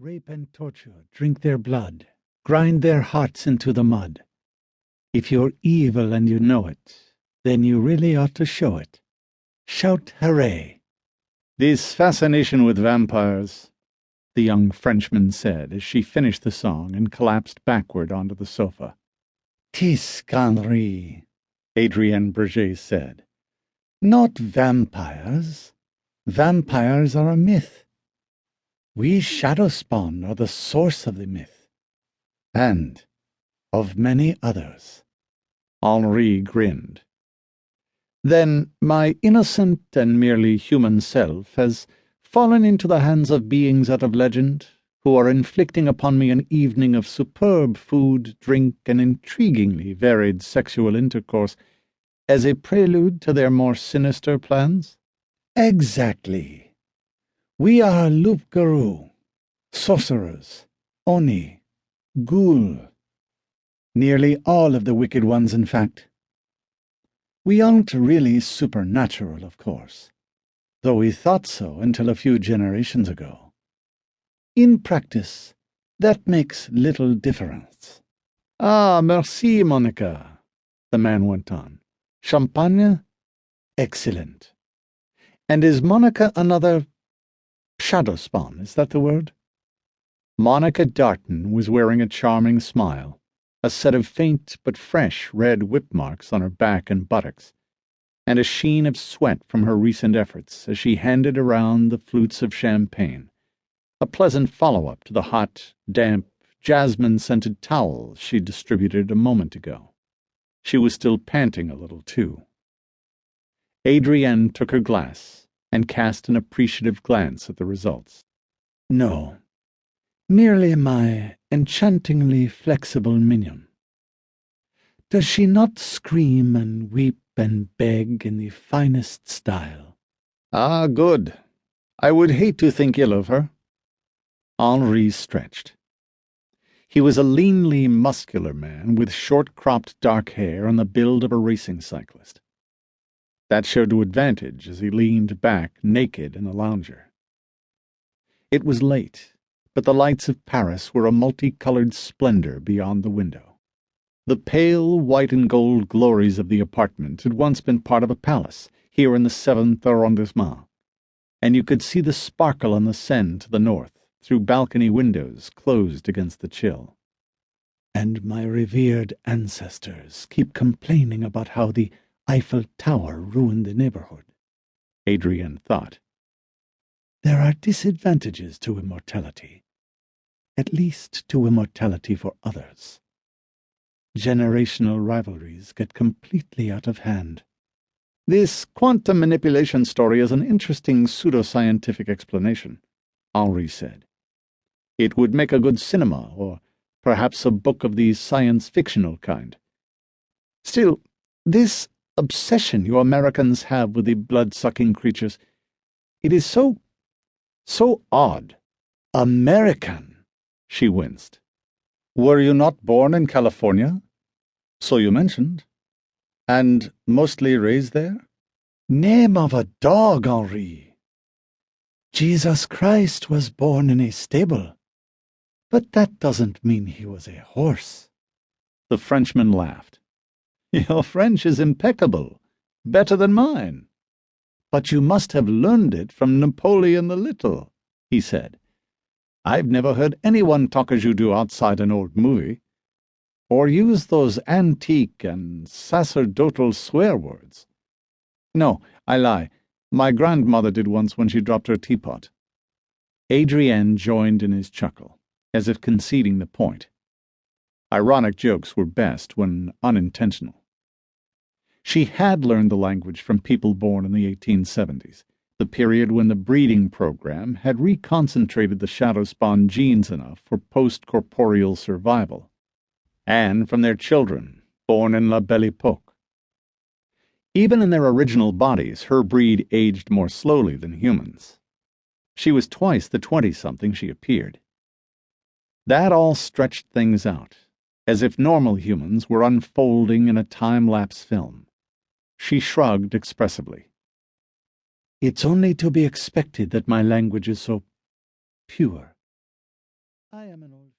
rape and torture, drink their blood, grind their hearts into the mud. If you're evil and you know it, then you really ought to show it. Shout hooray. This fascination with vampires, the young Frenchman said as she finished the song and collapsed backward onto the sofa. Tis connerie, Adrian Breze said. Not vampires. Vampires are a myth. We Shadowspawn are the source of the myth, and of many others. Henri grinned. Then my innocent and merely human self has fallen into the hands of beings out of legend, who are inflicting upon me an evening of superb food, drink, and intriguingly varied sexual intercourse as a prelude to their more sinister plans? Exactly. We are loup-garou, sorcerers, oni, ghoul. Nearly all of the wicked ones, in fact. We aren't really supernatural, of course, though we thought so until a few generations ago. In practice, that makes little difference. Ah, merci, Monica, the man went on. Champagne? Excellent. And is Monica another Shadowspawn, is that the word? Monica Darton was wearing a charming smile, a set of faint but fresh red whip marks on her back and buttocks, and a sheen of sweat from her recent efforts as she handed around the flutes of champagne, a pleasant follow-up to the hot, damp, jasmine-scented towels she distributed a moment ago. She was still panting a little, too. Adrienne took her glass and cast an appreciative glance at the results. No, merely my enchantingly flexible minion. Does she not scream and weep and beg in the finest style? Ah, good. I would hate to think ill of her. Henri stretched. He was a leanly muscular man with short-cropped dark hair and the build of a racing cyclist. That showed to advantage as he leaned back naked in a lounger. It was late, but the lights of Paris were a multicolored splendor beyond the window. The pale white and gold glories of the apartment had once been part of a palace here in the 7th arrondissement, and you could see the sparkle on the Seine to the north through balcony windows closed against the chill. And my revered ancestors keep complaining about how the Eiffel Tower ruined the neighborhood, Adrienne thought. There are disadvantages to immortality, at least to immortality for others. Generational rivalries get completely out of hand. This quantum manipulation story is an interesting pseudoscientific explanation, Henri said. It would make a good cinema, or perhaps a book of the science-fictional kind. Still, this obsession you Americans have with the blood-sucking creatures, it is so odd. American, she winced. Were you not born in California? So you mentioned. And mostly raised there? Name of a dog, Henri. Jesus Christ was born in a stable, but that doesn't mean he was a horse. The Frenchman laughed. Your French is impeccable, better than mine. But you must have learned it from Napoleon the Little, he said. I've never heard anyone talk as you do outside an old movie, or use those antique and sacerdotal swear words. No, I lie. My grandmother did once when she dropped her teapot. Adrienne joined in his chuckle, as if conceding the point. Ironic jokes were best when unintentional. She had learned the language from people born in the 1870s, the period when the breeding program had reconcentrated the Shadowspawn genes enough for post-corporeal survival, and from their children, born in La Belle Époque. Even in their original bodies, her breed aged more slowly than humans. She was twice the 20-something she appeared. That all stretched things out, as if normal humans were unfolding in a time-lapse film. She shrugged expressively. It's only to be expected that my language is so pure. I am an old